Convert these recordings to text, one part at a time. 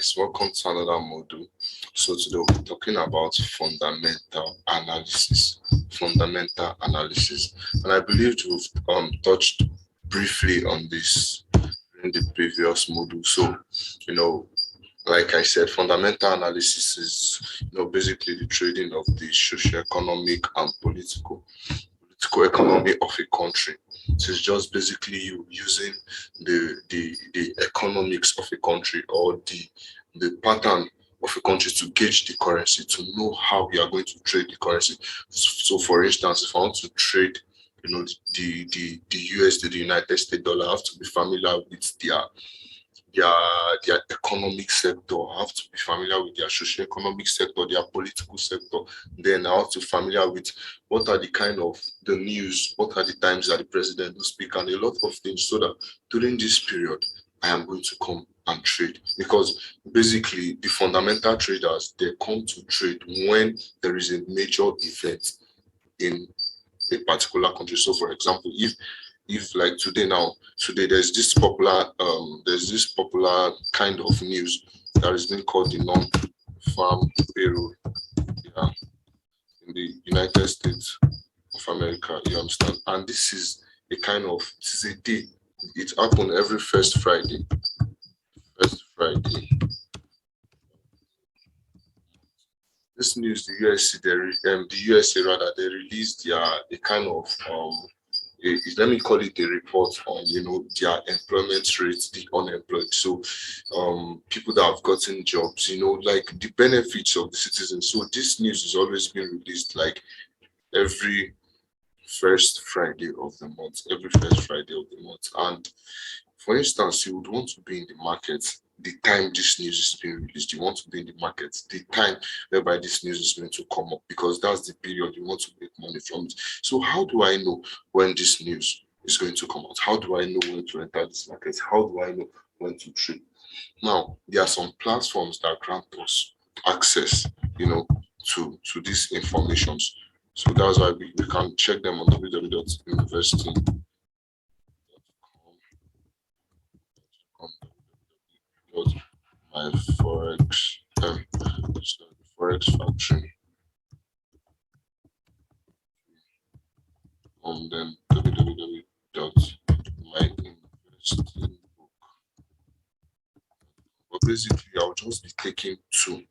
guys, welcome to another module. So today we'll be talking about fundamental analysis. Fundamental analysis. And I believe we've touched briefly on this in the previous module. So, like I said, fundamental analysis is basically the trading of the socio-economic and political economy of a country. So it's just basically you using the economics of a country or the pattern of a country to gauge the currency, to know how we are going to trade the currency. So for instance, if I want to trade, the USD, the United States dollar, I have to be familiar with their economic sector. I have to be familiar with their socio-economic sector, their political sector. Then I have to be familiar with what are the kind of the news, what are the times that the president will speak, and a lot of things, so that during this period, I am going to come and trade. Because basically, the fundamental traders, they come to trade when there is a major event in a particular country. So for example, if like today there's this popular kind of news that is being called the non-farm payroll, in the United States of America, you understand? And this is a day. It happens every first Friday. This news, the USA rather, they released a kind of let me call it a report on their employment rates, the unemployed. So people that have gotten jobs, like the benefits of the citizens. So this news is always being released like every first Friday of the month, And for instance, you would want to be in the market the time this news is being released. You want to be in the market the time whereby this news is going to come up, because that's the period you want to make money from it. So how do I know when this news is going to come out? How do I know when to enter this market? How do I know when to trade? Now, there are some platforms that grant us access, to these informations. So that's why we can check them on www.university.com. My Forex factory, and then www.myinvesting. But basically, I'll just be taking two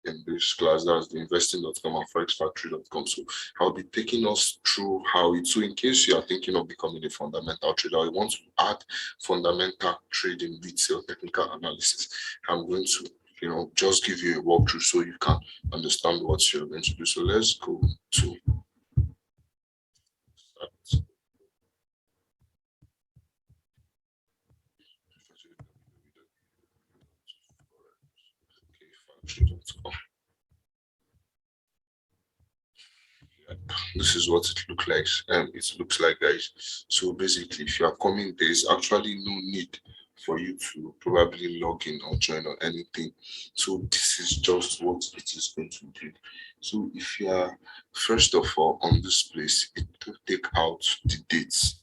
in this class. That's the investing.com and forexfactory.com. So I'll be taking us through how it. So in case you are thinking of becoming a fundamental trader, or you want to add fundamental trading with your technical analysis, I'm going to just give you a walkthrough so you can understand what you're going to do. So let's go to factory.com. This is what it looks like. Guys. So basically, if you are coming, there is actually no need for you to probably log in or join or anything. So this is just what it is going to do. So if you are, first of all, on this place, it will take out the dates.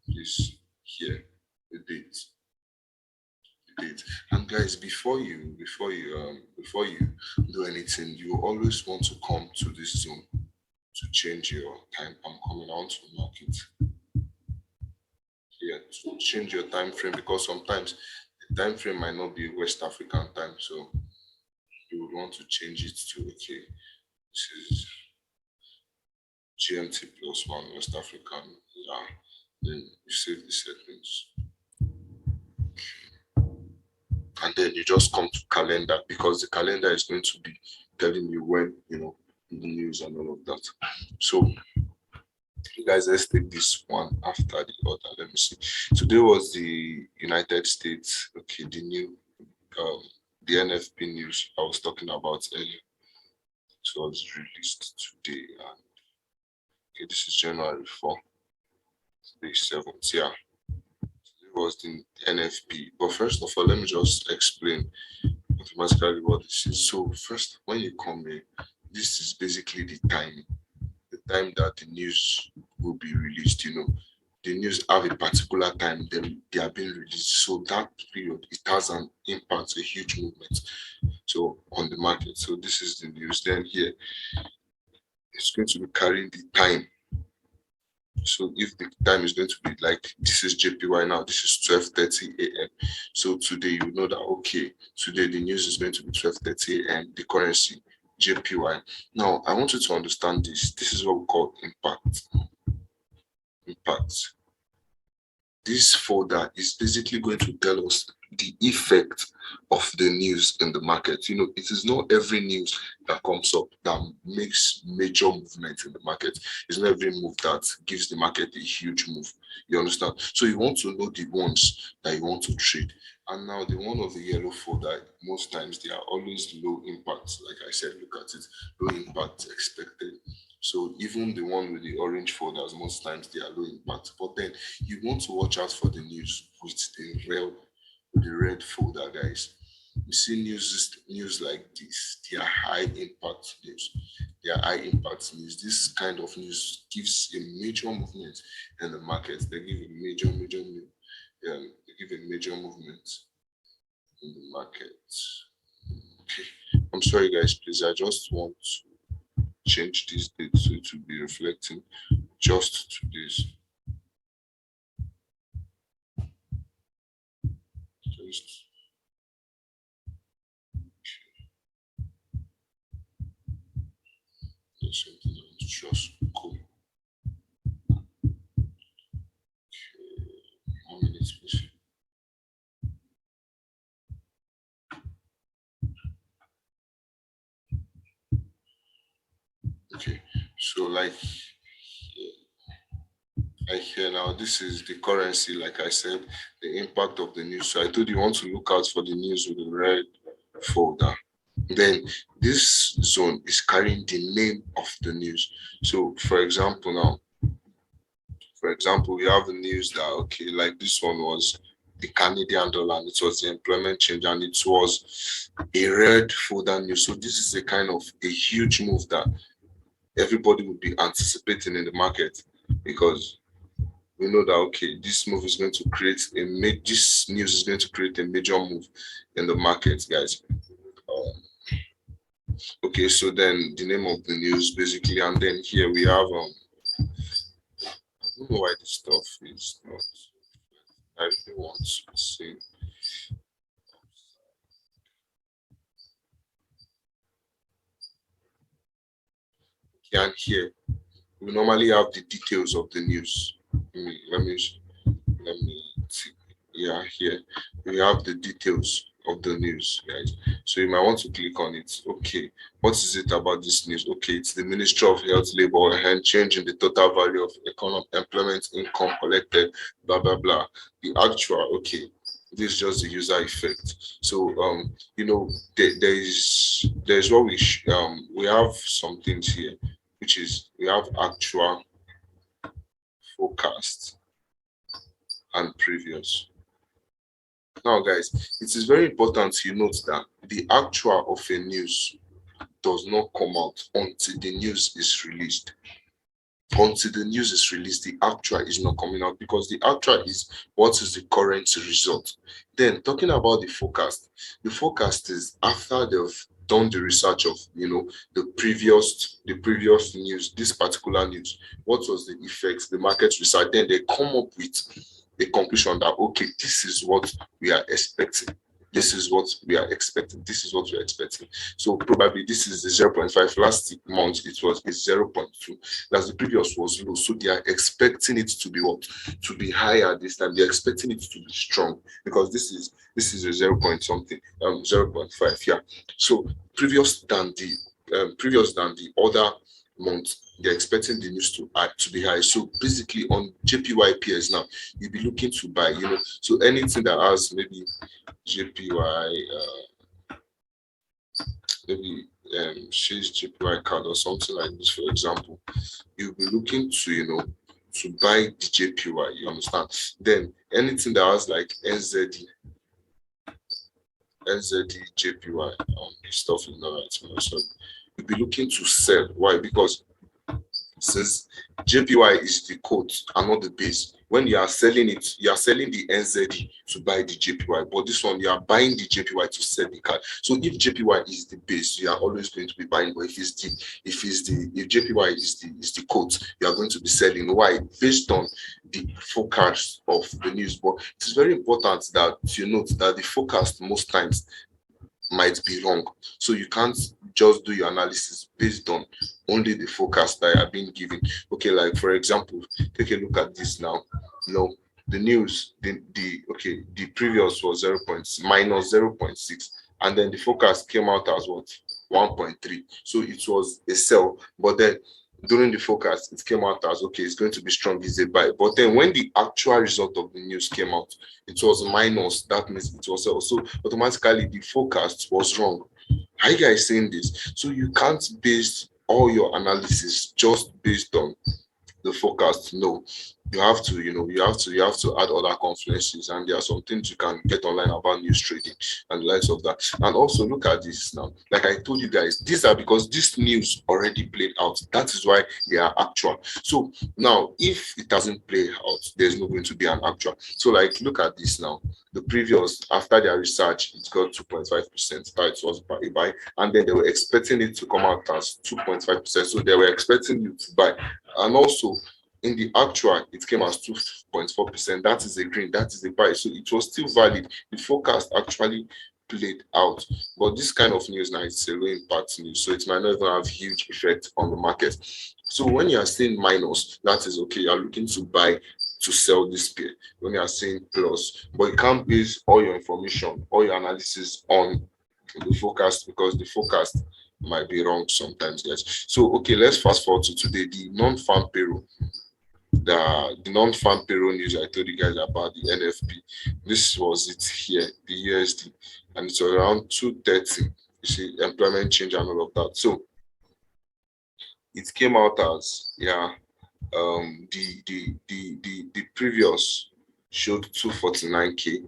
This here, the dates. And guys, before you do anything, you always want to come to this zone to change your time. I want to mark it here to change your time frame, because sometimes the time frame might not be West African time, so you would want to change it to this is GMT +1 West African. Then you save the settings. And then you just come to calendar, because the calendar is going to be telling you when, the news and all of that. So, guys, let's take this one after the other. Let me see. Today was the United States. Okay, the new, the NFP news I was talking about earlier. So it was released today. And okay, this is January 4th, day 7th. Yeah. Was the NFP. But first of all, let me just explain automatically what this is. So first, when you come in, this is basically the time that the news will be released. the news have a particular time they are being released. So that period, it has an impact, a huge movement. So on the market. So this is the news. Then here, it's going to be carrying the time. So if the time is going to be like this is JPY now, this is 12:30 a.m. So today you know that okay, today the news is going to be 12:30 a.m. The currency JPY. Now I want you to understand this. This is what we call impact. Impact. This folder is basically going to tell us the effect of the news in the market. You know, it is not every news that comes up that makes major movement in the market. It's not every move that gives the market a huge move. You understand? So you want to know the ones that you want to trade. And now the one of the yellow folder, most times they are always low impact. Like I said, look at it, low impact expected. So even the one with the orange folders, most times they are low impact. But then you want to watch out for the news with the red folder, guys. You see news like this, they are high impact news. They are high impact news. This kind of news gives a major movement in the market. They give a they give a major movement in the market. Okay. I'm sorry guys, please. I just want to change this date so it will be reflecting just to this. Just something just cool. 1 minute, please. Okay, so I hear now this is the currency, like I said, the impact of the news. So I told you want to look out for the news with the red folder. Then this zone is carrying the name of the news. So for example, we have the news that okay, like this one was the Canadian dollar, and it was the employment change, and it was a red folder news. So this is a kind of a huge move that everybody would be anticipating in the market because we know that okay, this move is going to create this news is going to create a major move in the market, guys. Okay, so then the name of the news basically, and then here we have I don't know why this stuff is not. I really want to see. Okay, and here we normally have the details of the news. Let me see. Yeah, here we have the details of the news, guys. So you might want to click on it. Okay, what is it about this news? Okay, it's the Ministry of Health, Labor, and change in the total value of employment income collected, blah blah blah. The actual, okay, this is just the user effect. So you know, there's what we have some things here, which is we have actual, forecast, and previous. Now, guys, it is very important you note that the actual of a news does not come out until the news is released. Until the news is released, the actual is not coming out because the actual is what is the current result. Then, talking about the forecast is after they've done the research of the previous news, this particular news, what was the effects, the market research, then they come up with a conclusion that okay, this is what we are expecting. This is what we are expecting. This is what we are expecting. So probably this is the 0.5. Last month it was 0.2. As the previous was low. So they are expecting it to be what? To be higher this time. They're expecting it to be strong because this is a 0 point something, 0.5. Yeah. So previous than the other month, they're expecting the news to be high. So basically on JPY pairs now, you'll be looking to buy, so anything that has maybe JPY, maybe Chase JPY card or something like this, for example, you'll be looking to buy the JPY, you understand? Then anything that has like NZD JPY, stuff is not right. So you'll be looking to sell. Why? Because Since JPY is the quote and not the base. When you are selling it, you are selling the NZD to buy the JPY, but this one you are buying the JPY to sell the card. So if JPY is the base, you are always going to be buying. But if JPY is the quote, you are going to be selling. Why? Based on the forecast of the news. But it is very important that you note that the forecast most times might be wrong. So you can't just do your analysis based on only the forecast that are being given. Okay, like for example, take a look at this now. No, the news, the previous was 0.6, and then the forecast came out as what? 1.3. So it was a sell, but then during the forecast, it came out as okay, it's going to be strong, is a buy. But then when the actual result of the news came out, it was minus. That means it was sell. So automatically the forecast was wrong. Are you guys saying this? So you can't base all your analysis just based on the forecast. No, you have to add other confluences, and there are some things you can get online about news trading and the likes of that. And also look at this now. Like I told you guys, these are because this news already played out. That is why they are actual. So now if it doesn't play out, there's not going to be an actual. So like look at this now. The previous, after their research, it got 2.5%. That it was a buy, and then they were expecting it to come out as 2.5%. So they were expecting you to buy. And also in the actual, it came as 2.4%. That is a green, that is a buy. So it was still valid. The forecast actually played out. But this kind of news now is a low impact news, so it might not even have huge effect on the market. So when you are saying minus, that is okay. You are looking to buy to sell this pair. When you are saying plus, but you can't base all your information, all your analysis on the forecast, because the forecast might be wrong sometimes, guys. So okay, let's fast forward to today. The non-farm payroll, the non-farm payroll news I told you guys about, the NFP. This was it here, the USD, and it's around 230. You see, employment change and all of that. So it came out as the previous showed 249k.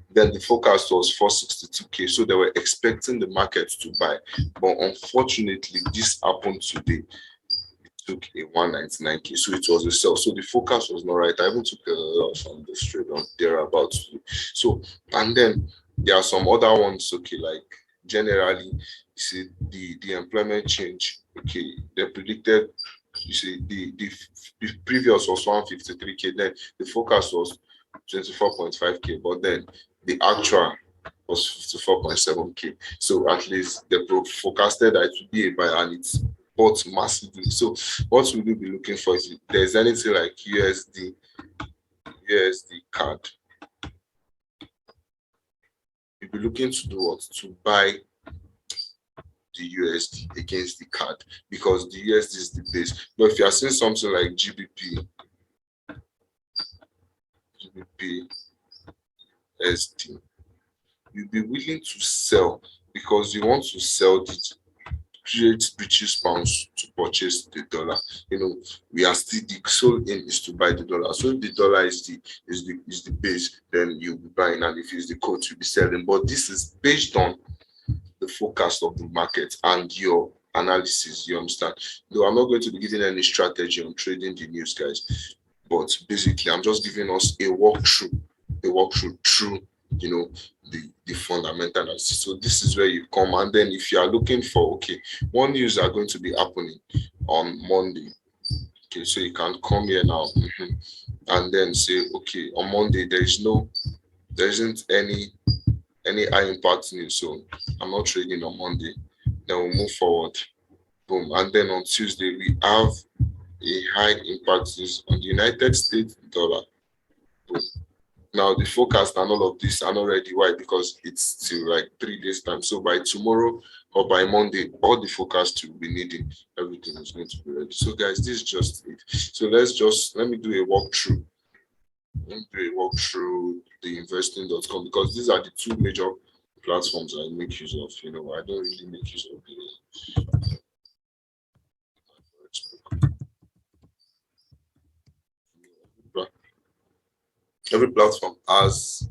Then the forecast was 462k. So they were expecting the market to buy, but unfortunately, this happened today. Took a 199k, so it was a sell. So the focus was not right. I even took a loss on this trade on there about. So, and then there are some other ones, okay, like generally, you see the employment change, okay, they predicted, you see, the previous was 153k, then the focus was 24.5k, but then the actual was 54.7k. So at least they forecasted that it would be a buy, and it's bought massively. So what will you be looking for? If there's anything like USD card, you'll be looking to do what? To buy the USD against the card, because the USD is the base. But if you are seeing something like GBP SD, you'll be willing to sell because you want to sell the create British pounds to purchase the dollar. We are still, the sole aim is to buy the dollar. So if the dollar is the base, then you'll be buying, and if it's the quote, you'll be selling. But this is based on the forecast of the market and your analysis. You understand? Though I'm not going to be giving any strategy on trading the news, guys. But basically, I'm just giving us a walkthrough through the fundamental analysis. So this is where you come, and then if you are looking for, okay, what news are going to be happening on Monday, okay, so you can come here now and then say, okay, on Monday there isn't any high impact news, so I'm not trading on Monday. Then we'll move forward, boom, and then on Tuesday we have a high impact news on the United States dollar. Boom. Now the forecast and all of this are not ready. Why? Because it's still like 3 days time. So by tomorrow or by Monday, all the forecast you'll be needing, everything is going to be ready. So guys, this is just it. So let me do a walkthrough. Let me do a walkthrough the investing.com, because these are the two major platforms I make use of. I don't really make use of every platform has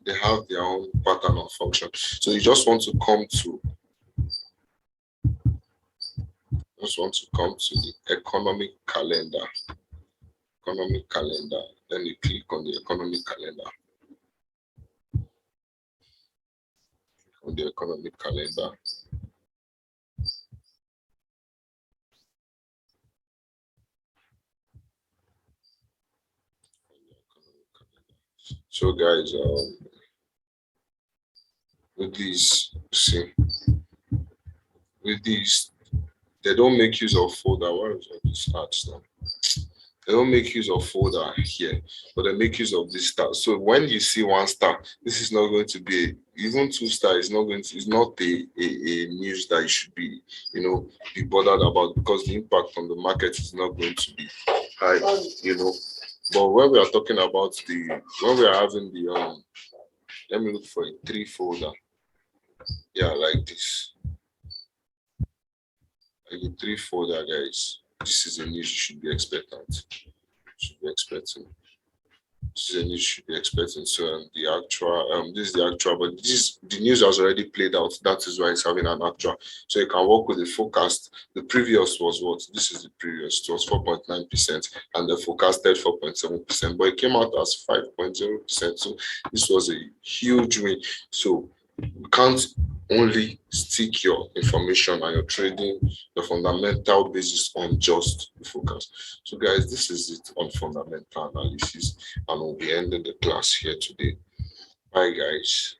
they have their own pattern of function. So you just want to come to just want to come to the economic calendar. Economic calendar. Then you click on the economic calendar. On the economic calendar. So guys, with these, see, with these, they don't make use of folder. Where is all these ads now? They don't make use of folder here, but they make use of this star. So when you see one star, this is not going to be even two star. Is not going to. It's not a news that you should be, be bothered about, because the impact on the market is not going to be high, But when we are talking about when we are having let me look for a three folder. Yeah, like this. Like a three folder, guys. This is a news you should be expectant. Should be expecting. This is a news you should be expecting. So the actual, this is the actual, but the news has already played out. That is why it's having an actual. So you can work with the forecast. The previous was what? This is the previous. It was 4.9%, and the forecasted 4.7%, but it came out as 5.0%. So this was a huge win. So you can't only stick your information and your trading, your fundamental basis on just the focus. So guys, this is it on fundamental analysis, and we'll be ending the class here today. Bye guys.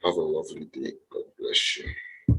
Have a lovely day. God bless you.